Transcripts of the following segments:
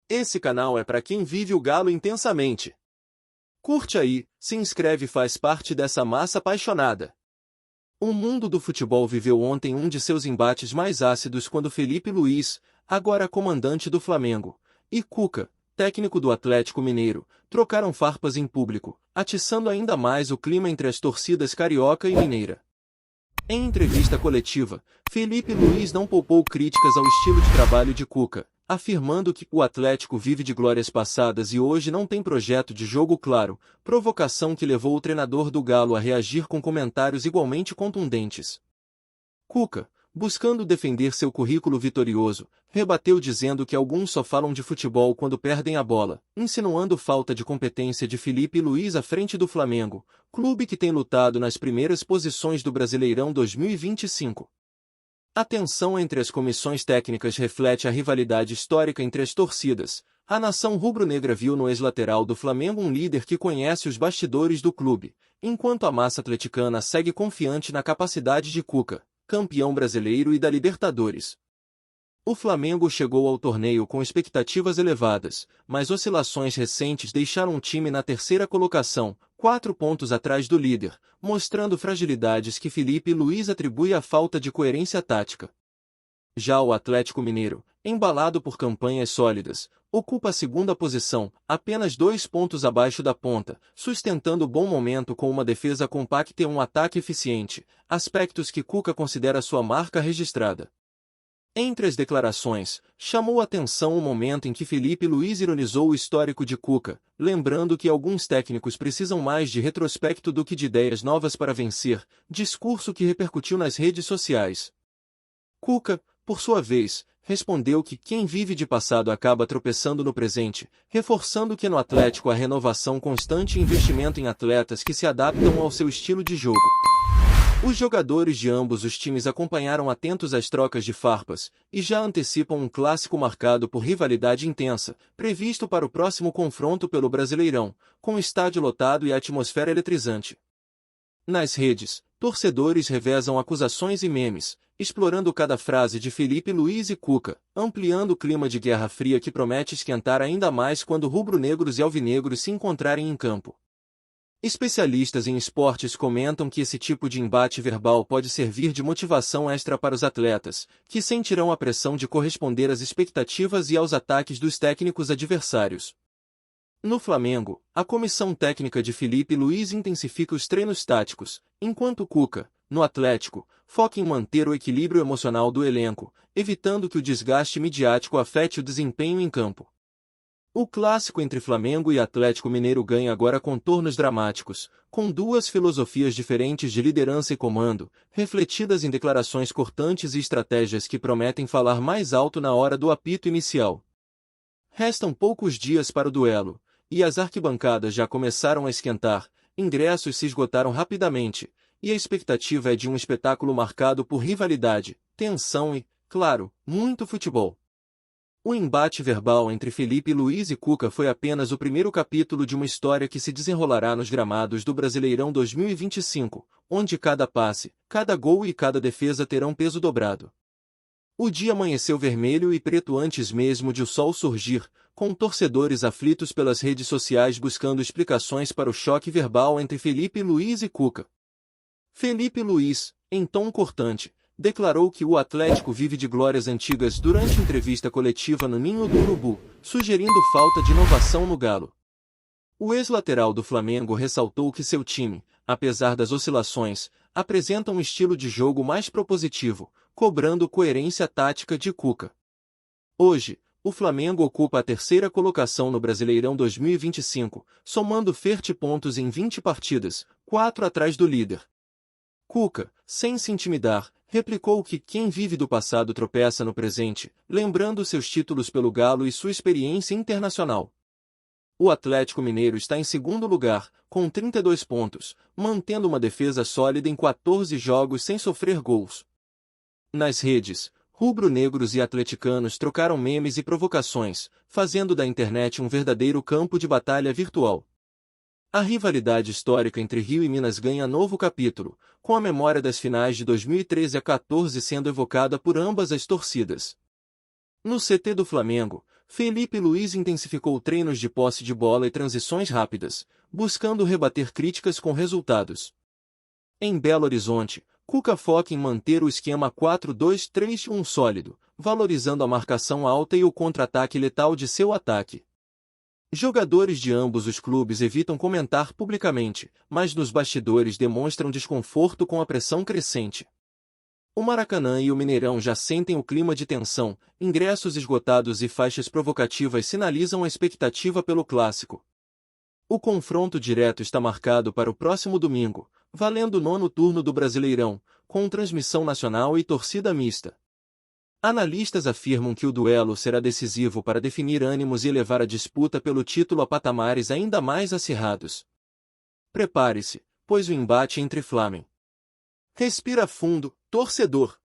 Esse canal é para quem vive o Galo intensamente. Curte aí, se inscreve e faz parte dessa massa apaixonada. O mundo do futebol viveu ontem um de seus embates mais ácidos quando Felipe Luiz, agora comandante do Flamengo, e Cuca, técnico do Atlético Mineiro, trocaram farpas em público, atiçando ainda mais o clima entre as torcidas carioca e mineira. Em entrevista coletiva, Felipe Luiz não poupou críticas ao estilo de trabalho de Cuca, afirmando que o Atlético vive de glórias passadas e hoje não tem projeto de jogo claro, provocação que levou o treinador do Galo a reagir com comentários igualmente contundentes. Cuca, buscando defender seu currículo vitorioso, rebateu dizendo que alguns só falam de futebol quando perdem a bola, insinuando falta de competência de Felipe Luiz à frente do Flamengo, clube que tem lutado nas primeiras posições do Brasileirão 2025. A tensão entre as comissões técnicas reflete a rivalidade histórica entre as torcidas. A nação rubro-negra viu no ex-lateral do Flamengo um líder que conhece os bastidores do clube, enquanto a massa atleticana segue confiante na capacidade de Cuca, campeão brasileiro e da Libertadores. O Flamengo chegou ao torneio com expectativas elevadas, mas oscilações recentes deixaram o time na terceira colocação, 4 pontos atrás do líder, mostrando fragilidades que Felipe Luiz atribui à falta de coerência tática. Já o Atlético Mineiro, embalado por campanhas sólidas, ocupa a segunda posição, apenas 2 pontos abaixo da ponta, sustentando bom momento com uma defesa compacta e um ataque eficiente, aspectos que Cuca considera sua marca registrada. Entre as declarações, chamou atenção o momento em que Felipe Luiz ironizou o histórico de Cuca, lembrando que alguns técnicos precisam mais de retrospecto do que de ideias novas para vencer, discurso que repercutiu nas redes sociais. Cuca, por sua vez, respondeu que quem vive de passado acaba tropeçando no presente, reforçando que no Atlético há renovação constante e investimento em atletas que se adaptam ao seu estilo de jogo. Os jogadores de ambos os times acompanharam atentos às trocas de farpas, e já antecipam um clássico marcado por rivalidade intensa, previsto para o próximo confronto pelo Brasileirão, com estádio lotado e atmosfera eletrizante. Nas redes, torcedores revezam acusações e memes, explorando cada frase de Felipe Luiz e Cuca, ampliando o clima de Guerra Fria que promete esquentar ainda mais quando rubro-negros e alvinegros se encontrarem em campo. Especialistas em esportes comentam que esse tipo de embate verbal pode servir de motivação extra para os atletas, que sentirão a pressão de corresponder às expectativas e aos ataques dos técnicos adversários. No Flamengo, a comissão técnica de Felipe Luiz intensifica os treinos táticos, enquanto Cuca, no Atlético, foca em manter o equilíbrio emocional do elenco, evitando que o desgaste midiático afete o desempenho em campo. O clássico entre Flamengo e Atlético Mineiro ganha agora contornos dramáticos, com duas filosofias diferentes de liderança e comando, refletidas em declarações cortantes e estratégias que prometem falar mais alto na hora do apito inicial. Restam poucos dias para o duelo, e as arquibancadas já começaram a esquentar, ingressos se esgotaram rapidamente, e a expectativa é de um espetáculo marcado por rivalidade, tensão e, claro, muito futebol. O embate verbal entre Felipe Luiz e Cuca foi apenas o primeiro capítulo de uma história que se desenrolará nos gramados do Brasileirão 2025, onde cada passe, cada gol e cada defesa terão peso dobrado. O dia amanheceu vermelho e preto antes mesmo de o sol surgir, com torcedores aflitos pelas redes sociais buscando explicações para o choque verbal entre Felipe Luiz e Cuca. Felipe Luiz, em tom cortante, declarou que o Atlético vive de glórias antigas durante entrevista coletiva no Ninho do Urubu, sugerindo falta de inovação no Galo. O ex-lateral do Flamengo ressaltou que seu time, apesar das oscilações, apresenta um estilo de jogo mais propositivo, cobrando coerência tática de Cuca. Hoje, o Flamengo ocupa a terceira colocação no Brasileirão 2025, somando 20 pontos em 20 partidas, 4 atrás do líder. Cuca, sem se intimidar, replicou que quem vive do passado tropeça no presente, lembrando seus títulos pelo Galo e sua experiência internacional. O Atlético Mineiro está em segundo lugar, com 32 pontos, mantendo uma defesa sólida em 14 jogos sem sofrer gols. Nas redes, rubro-negros e atleticanos trocaram memes e provocações, fazendo da internet um verdadeiro campo de batalha virtual. A rivalidade histórica entre Rio e Minas ganha novo capítulo, com a memória das finais de 2013 a 14 sendo evocada por ambas as torcidas. No CT do Flamengo, Felipe Luiz intensificou treinos de posse de bola e transições rápidas, buscando rebater críticas com resultados. Em Belo Horizonte, Cuca foca em manter o esquema 4-2-3-1 sólido, valorizando a marcação alta e o contra-ataque letal de seu ataque. Jogadores de ambos os clubes evitam comentar publicamente, mas nos bastidores demonstram desconforto com a pressão crescente. O Maracanã e o Mineirão já sentem o clima de tensão, ingressos esgotados e faixas provocativas sinalizam a expectativa pelo clássico. O confronto direto está marcado para o próximo domingo, valendo o 9º turno do Brasileirão, com transmissão nacional e torcida mista. Analistas afirmam que o duelo será decisivo para definir ânimos e elevar a disputa pelo título a patamares ainda mais acirrados. Prepare-se, pois o embate entre Flamengo. Respira fundo, torcedor.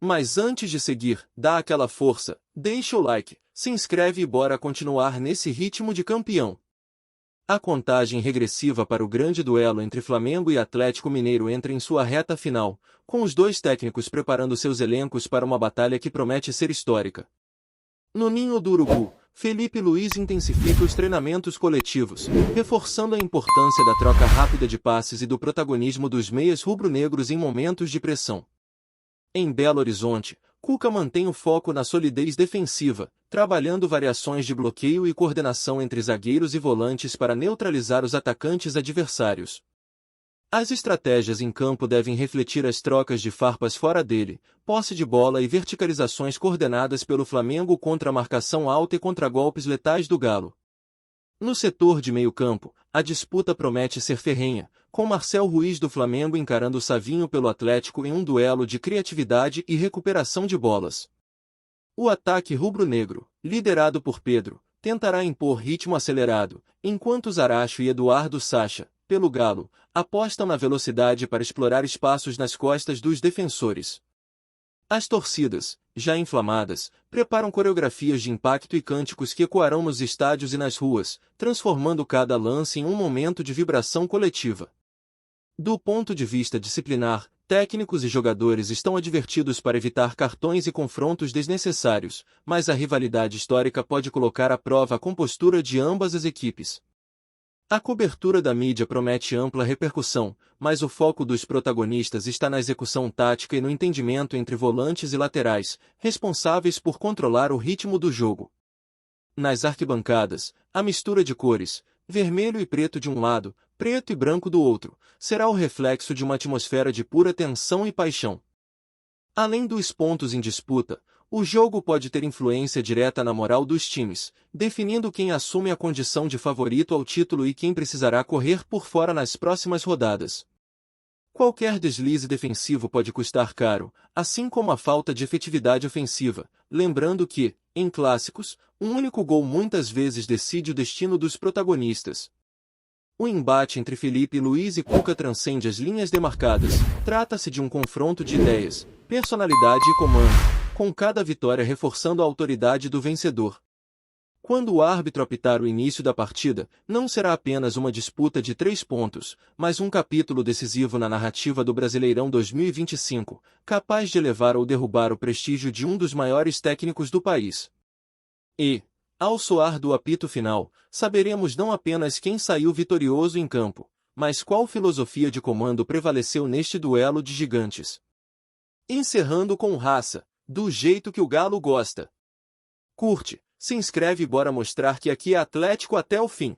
Mas antes de seguir, dá aquela força, deixa o like, se inscreve e bora continuar nesse ritmo de campeão. A contagem regressiva para o grande duelo entre Flamengo e Atlético Mineiro entra em sua reta final, com os dois técnicos preparando seus elencos para uma batalha que promete ser histórica. No ninho do Urubu, Felipe Luiz intensifica os treinamentos coletivos, reforçando a importância da troca rápida de passes e do protagonismo dos meias rubro-negros em momentos de pressão. Em Belo Horizonte, Cuca mantém o foco na solidez defensiva, trabalhando variações de bloqueio e coordenação entre zagueiros e volantes para neutralizar os atacantes adversários. As estratégias em campo devem refletir as trocas de farpas fora dele, posse de bola e verticalizações coordenadas pelo Flamengo contra a marcação alta e contragolpes letais do Galo. No setor de meio-campo, a disputa promete ser ferrenha, com Marcel Ruiz do Flamengo encarando Savinho pelo Atlético em um duelo de criatividade e recuperação de bolas. O ataque rubro-negro, liderado por Pedro, tentará impor ritmo acelerado, enquanto Zaracho e Eduardo Sacha, pelo Galo, apostam na velocidade para explorar espaços nas costas dos defensores. As torcidas, já inflamadas, preparam coreografias de impacto e cânticos que ecoarão nos estádios e nas ruas, transformando cada lance em um momento de vibração coletiva. Do ponto de vista disciplinar, técnicos e jogadores estão advertidos para evitar cartões e confrontos desnecessários, mas a rivalidade histórica pode colocar à prova a compostura de ambas as equipes. A cobertura da mídia promete ampla repercussão, mas o foco dos protagonistas está na execução tática e no entendimento entre volantes e laterais, responsáveis por controlar o ritmo do jogo. Nas arquibancadas, a mistura de cores, vermelho e preto de um lado, preto e branco do outro, será o reflexo de uma atmosfera de pura tensão e paixão. Além dos pontos em disputa, o jogo pode ter influência direta na moral dos times, definindo quem assume a condição de favorito ao título e quem precisará correr por fora nas próximas rodadas. Qualquer deslize defensivo pode custar caro, assim como a falta de efetividade ofensiva, lembrando que, em clássicos, um único gol muitas vezes decide o destino dos protagonistas. O embate entre Felipe Luiz e Cuca transcende as linhas demarcadas, trata-se de um confronto de ideias, personalidade e comando, com cada vitória reforçando a autoridade do vencedor. Quando o árbitro apitar o início da partida, não será apenas uma disputa de 3 pontos, mas um capítulo decisivo na narrativa do Brasileirão 2025, capaz de elevar ou derrubar o prestígio de um dos maiores técnicos do país. E, ao soar do apito final, saberemos não apenas quem saiu vitorioso em campo, mas qual filosofia de comando prevaleceu neste duelo de gigantes. Encerrando com raça, do jeito que o Galo gosta. Curte, se inscreve e bora mostrar que aqui é Atlético até o fim.